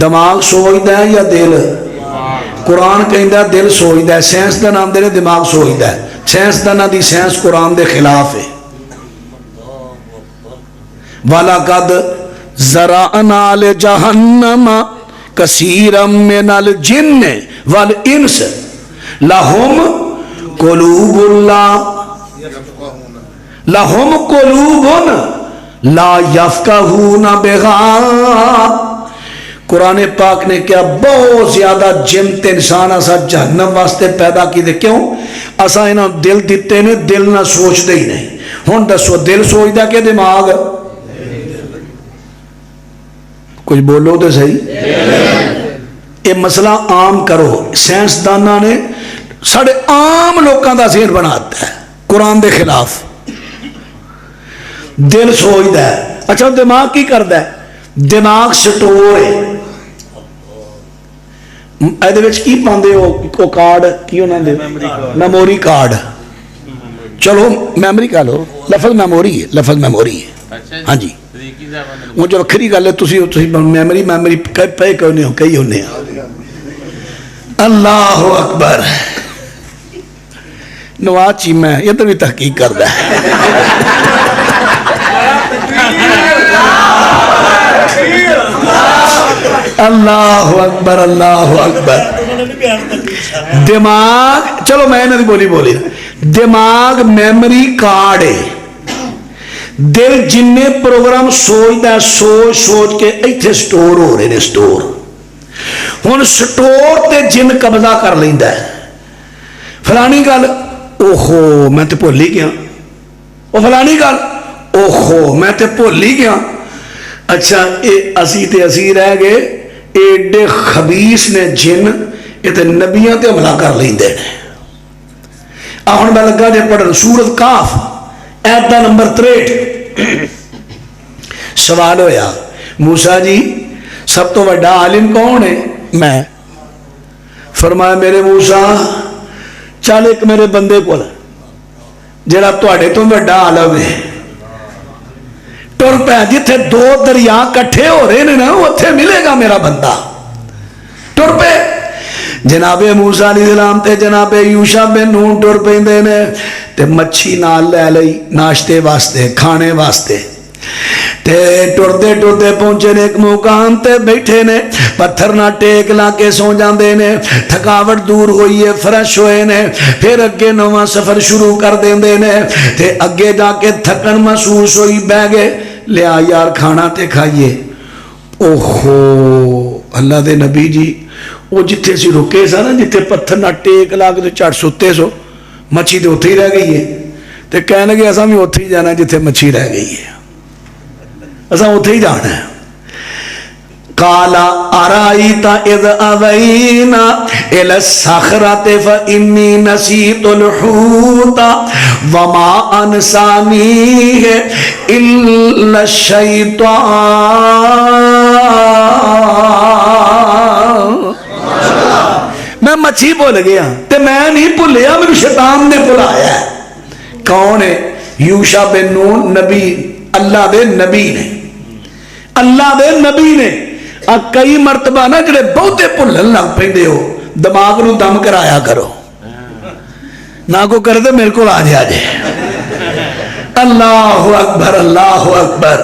دماغ سوچتا ہے یا دل؟ قرآن کہندا دل سوچتا ہے، سائنسدان آندے نے دماغ سوچتا ہے، سائنسداناں دی سائنس قرآن دے خلاف ہے۔ وَلَقَدْ زَرَعْنَا لِجَهَنَّمَ كَثِيرًا مِنَ الْجِنِّ وَالْإِنسِ لَهُمْ قُلُوبٌ لَا يَفْقَهُونَ بِهَا۔ قرآن پاک نے کیا بہت زیادہ جن تے انسان اسا جہنم واسطے پیدا کی دے، کیوں؟ اسا انہاں دل دیتے نے، دل نہ سوچ دے ہی نہیں۔ ہن دسو دل سوچ دا کہ دماغ؟ کچھ بولو تو صحیح۔ یہ مسئلہ عام کرو، سائنسدانہ نے ساڑھے عام لوگوں کا ذہن بناتا ہے قرآن دے خلاف۔ دل سوچتا ہے، اچھا دماغ کی کرتا ہے؟ دماغ سٹور ہے۔ ایدے وچ کی پاندے ہو کارڈ کی ہونا دے؟ Memory card. چلو میموری کا لو، لفظ میموری ہے، لفظ میموری ہے۔ ہاں جی وہ جو وکری گل ہے، تسی میموری پہ کیوں نہیں ہو، کئی ہونے ہیں۔ اللہ اکبر۔ نواز چیمہ ہے، یہ تو بھی تحقیق کرتا ہے۔ اللہ اکبر، اللہ اکبر۔ دماغ، چلو میں نے بولی دماغ میموری کارڈ ہے۔ دل جن پروگرام سوچتا ہے، سوچ کے ایتھے سٹور ہو رہے نے، سٹور۔ ہن سٹور تے جن قبضہ کر لیندا ہے۔ فلانی گل اوہو میں تے بھول ہی گیا، او فلانی گل اوہو میں تے بھول ہی گیا۔ اچھا اسی رہ گئے، ایڈے خبیث نے جن، یہ تے نبیاں تے حملہ کر لیندے نے۔ ہن میں لگا جے پڑھن سورۃ کاف ایت نمبر 63۔ سوال ہویا موسیٰ جی سب تو بڑا عالم کون ہے؟ میں۔ فرمایا میرے موسیٰ چل ایک میرے بندے کو جڑا تواڈے تو بڑا عالم ہے، ٹر پہ جتھے دو دریا کٹھے ہو رہے ہیں نا، اتھے ملے گا میرا بندہ، ٹر پہ۔ جناب موسیٰ علیہ السلام تے جناب یوشع بن نون ٹر پیندے نے تے مچھی نال لے لئی ناشتے واسطے، کھانے واسطے۔ تے ٹردے پہنچے نے ایک مقام تے بیٹھے نے، پتھر نہ ٹیک لا کے سو جاندے نے، تھکاوٹ دور ہوئی ہے، فریش ہوئے نے، پھر اگے نواں سفر شروع کر دیندے نے۔ تے اگے جا کے تھکن محسوس ہوئی، بہ گئے، لیا یار کھانا تے کھائیے۔ اوہو اللہ دے نبی جی وہ جتھے سی رکے سا نا، جتھے پتھر نہ ٹیک لا کے چڑھ ستے سو، مچھی تے اتھے ہی رہ گئی ہے۔ تے کہنے لگے اساں بھی اتھے ہی جانا جتھے مچھی رہ گئی ہے، اساں اتھے ہی جانا ہے۔ قال ارائیت اذ اوینا الی الصخرۃ فانی نسیت الحوت وما انسانیہ الا الشیطان۔ میں مچھی بھول گیا تے میں نہیں بھولیا، میرے شیطان نے بلایا ہے۔ کون ہے؟ یوشع بن نون، نبی، اللہ دے نبی نے، اللہ دے نبی نے۔ کئی مرتبہ نا جڑے بہتے بھولن لگ پیندے ہو، دماغ نو دم کرایا کرو، نہ کو کر دے میرے کو آ جائے۔ اللہ اکبر، اللہ اکبر۔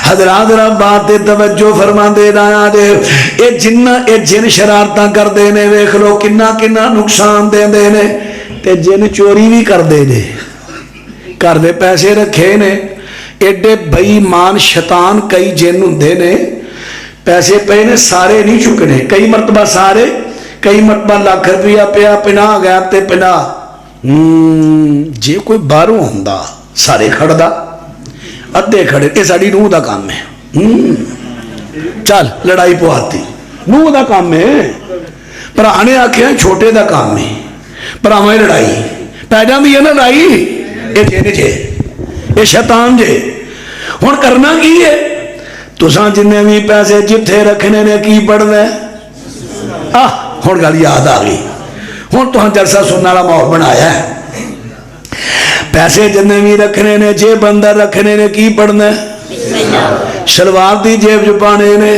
حضرات رب بات توجہ فرما دے رہا دے، اے جن شرارتاں کر دے نے، ویکھ لو کنا نقصان دے دے نے۔ تے جن چوری بھی کر دے نے، کر دے پیسے رکھے نے، ایڈے بئی مان شیطان کئی جن ہوندے نے، پیسے پے نے سارے نہیں چکنے، کئی مرتبہ سارے، کئی مرتبہ لاکھ روپیہ پیا 50 گیا تے 50 جے کوئی باہروں ہوندا سارے کھڑدا، ادھے کھڑے۔ یہ ساری نوح دا کام ہے، چل لڑائی پواتی نوح دا کام ہے، پرا نے آکھیا چھوٹے دا کام ہے، پراواں لڑائی پی جاندی ہے نا لڑائی، یہ جن جے، یہ شیطان جے۔ ہن کرنا کی ہے؟ تساں جننے بھی پیسے جتھے رکھنے نے کی پڑھنا ہے؟ ہن گل یاد آ گئی، ہن تساں جلسہ سننے والا ماحول بنایا ہے۔ پیسے جننے بھی رکھنے نے، جیب اندر رکھنے نے کی پڑھنا ہے؟ شلوار دی جیب جو پانے نے،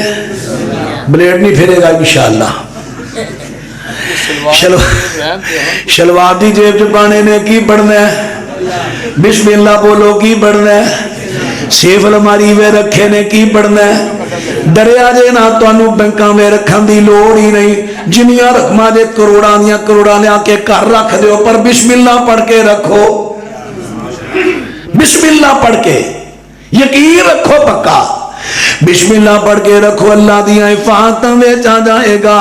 بلیڈ نہیں پھرے گا انشاءاللہ. شلوار دی جیب چ پانے نے کی پڑھنا ہے؟ بسم اللہ بولو کی پڑھنا ہے؟ سیف الماری میں رکھے نے کی پڑھنا ہے؟ دریا جے نہ تانوں بینکاں میں رکھن دی لوڑ ہی نہیں. جنیاں رقماں دے کروڑاں دیاں کروڑاں لیا کے گھر رکھ دیو پر بسم اللہ پڑھ کے رکھو. بسم اللہ پڑھ کے یقین رکھو پکا. بسم اللہ پڑھ کے رکھو اللہ دیاں حفاظتاں وچ آ جائے گا.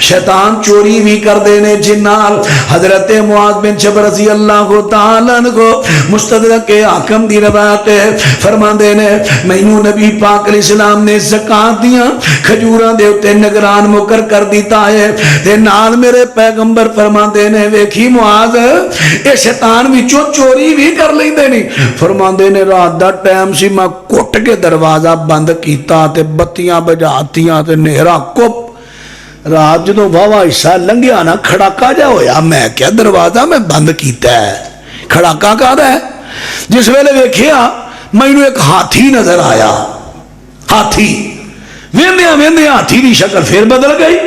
شیطان چوری بھی کر دینے جنال. حضرت معاذ بن جبل رضی اللہ تعالیٰ عنہ مستدرک حاکم دی روایت ہے فرماندے نے مینوں نبی پاک علیہ السلام نے زکات دیاں کھجوراں دے اوتے نگران مقرر کر دیتا ہے تے نال میرے پیغمبر فرماندے نے ویکھی معاذ اے شیطان وچوں چوری بھی کر لیندے نہیں. فرماندے نے رات دا ٹائم سی میں کٹ کے دروازہ بند کیتا تے بتیاں بجاتیاں تے نیرا کپ رات جدوں واوا حصہ لنگیا نا کھڑاکا جا ہویا. میں کیا دروازہ میں بند کیتا ہے کھڑاکا کہدا ہے؟ جس ویلے ویکھیا مینوں ایک ہاتھی نظر آیا. ہاتھی ویندیاں ویندیاں ہاتھی دی شکل پھر بدل گئی.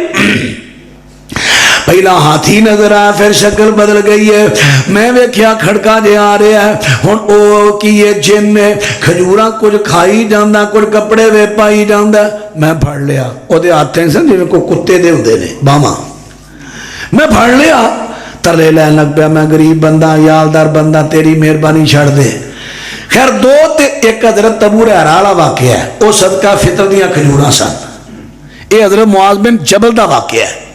پہلا ہاتھی نظر آیا پھر شکل بدل گئی ہے. میں ویکھیا کھڑکا جے آ رہا ہے. ہن او کی یہ جن نے کھجوراں کچھ کھائی جاندا کچھ کپڑے وے پائی جاندا. میں پھڑ لیا او دے ہاتھیں سن جویں کو کتے دے ہوندے نے باواں. میں پھڑ لیا ترلے لین لگ پیا میں غریب بندہ یالدار بندہ تیری مہربانی چھڑ دے. خیر دو تے ایک حضرت ابو ہریرہ والا واقعہ ہے. او صدقہ فطر دیاں کھجوراں سن. اے حضرت معاذ بن جبل دا واقعہ ہے.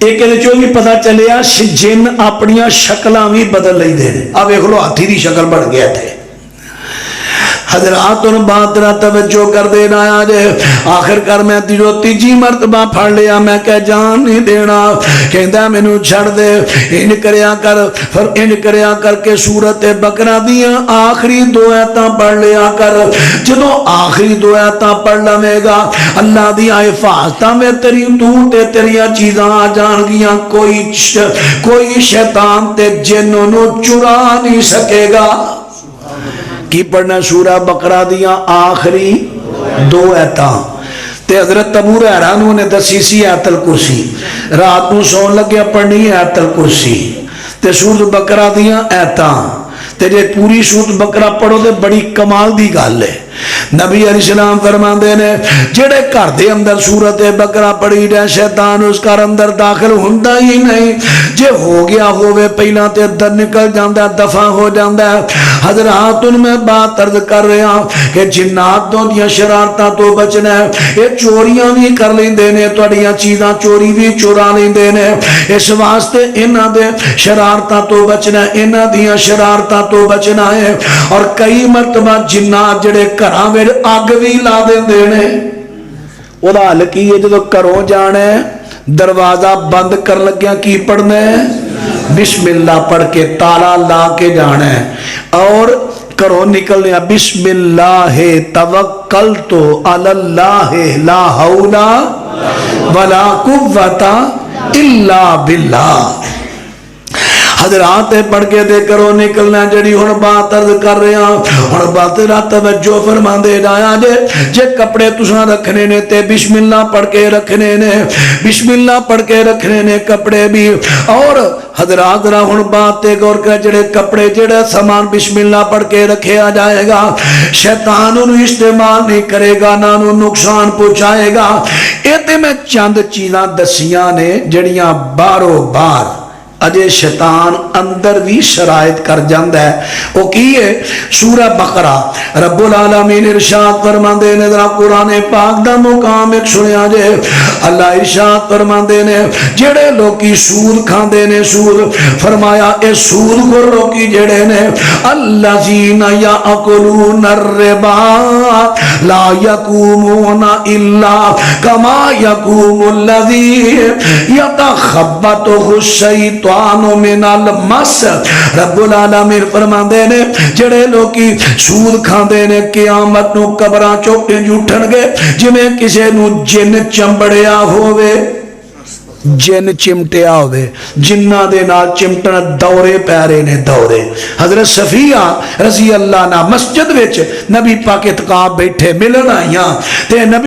ایک چوں بھی پتہ چلیا جن اپنیاں شکلاں بھی بدل لئی دے. اب ویکھ لو ہاتھی دی شکل بن گیا تھے. حضرات ان بات نہ توجہ کر دینا جے. آخر کر میں تیجی مرتبہ پھڑ لیا. میں کہ جان نہیں دینا. کہندا مینوں چھڑ دے. انج کریا کر کے سورت بقرہ دیاں آخری دو آیتاں پڑھ لیا کر. جدوں آخری دو آیتاں پڑھ لویں گا اللہ دی حفاظتاں میں تیری دور تے تیریاں چیزاں آ جان گیاں. کوئی شیطان تے جن نو چرا نہیں سکے گا. کی پڑھنا سورہ بقرہ دیاں آخری دو آیتاں تے حضرت ابو ہریرہ نے دسی سی آیت الکرسی. رات نو سون لگیا پڑھنی آیت الکرسی تے سورۃ بقرہ دیاں آیتاں. تے جے پوری سورۃ بقرہ پڑھو تے بڑی کمال دی گل ہے. نبی علیہ السلام فرماندے نے جڑے گھر دے اندر سورۃ بقرہ پڑھی جائے شیطان اس گھر اندر داخل ہوندا ہی نہیں. جے ہو گیا ہووے پہلا تے در نکل جاندا دفع ہو جاندا. حضرات ان میں بات عرض کر رہا کہ جنات تو دیاں شرارتاں تو بچنا ہے. یہ چوریاں بھی کر لیندے نے تہاڈیاں چیزاں چوری بھی چورا لیندے نے. اس واسطے انہاں دے شرارتاں تو بچنا ہے انہاں دیاں شرارتاں تو بچنا ہے. اور کئی مرتبہ جنات جڑے گھراں وچ اگ بھی لا دیندے نے. او دا حل کی ہے جدوں گھروں جانا ہے دروازہ بند کر لگیا کی پڑھنا ہے بسم اللہ پڑھ کے تالا لا کے جانا ہے. اور کرو نکلنے بسم اللہ توکلت علی اللہ لا حول ولا قوت الا باللہ. حضرات پڑھ کے دے کرو نکلنا. جڑی ہن بات عرض کر رہا ہن بات رات توجہ فرماندے جایا جے کپڑے تساں رکھنے نے تے بسم اللہ پڑھ کے رکھنے نے. بسم اللہ پڑھ کے رکھنے نے کپڑے بھی. اور حضرات ذرا ہن بات تے غور کر جڑے کپڑے جڑا سامان بسم اللہ پڑھ کے رکھیا جائے گا شیطان انہوں استعمال نہیں کرے گا نہ انہوں نقصان پہنچائے گا. اے تے میں چند چیزاں دسیاں نے جڑیاں بارو بار اجے شیطان اندر بھی شرائط کر جاندہ ہے. وہ کی ہے سورہ بقرہ رب العالمین ارشاد فرماندے نے. ذرا قرآن پاک دا مقام ایک سنیا جے. اللہ ارشاد فرماندے نے جڑے لوکی سود کھاندے نے سود فرمایا اے سود خور لوکی جڑے نے الذین یاکلون الربا لا یقومون الا کما یقوم الذی یتخبطہ الشیطان من المس. رب العالمین فرماندے نے جڑے لوکی سود کھاندے نے قیامت نو قبراں چوکے جھٹن گے جویں کسے نو جن چمبڑیا ہووے. جن چمٹیا ہوئے جنہ دے نال چمٹن دورے پیرے نے دورے. حضرت صفیہ رضی اللہ عنہ مسجد وچ نبی پاک اتقاب بیٹھے ملن آئیاں تے نبی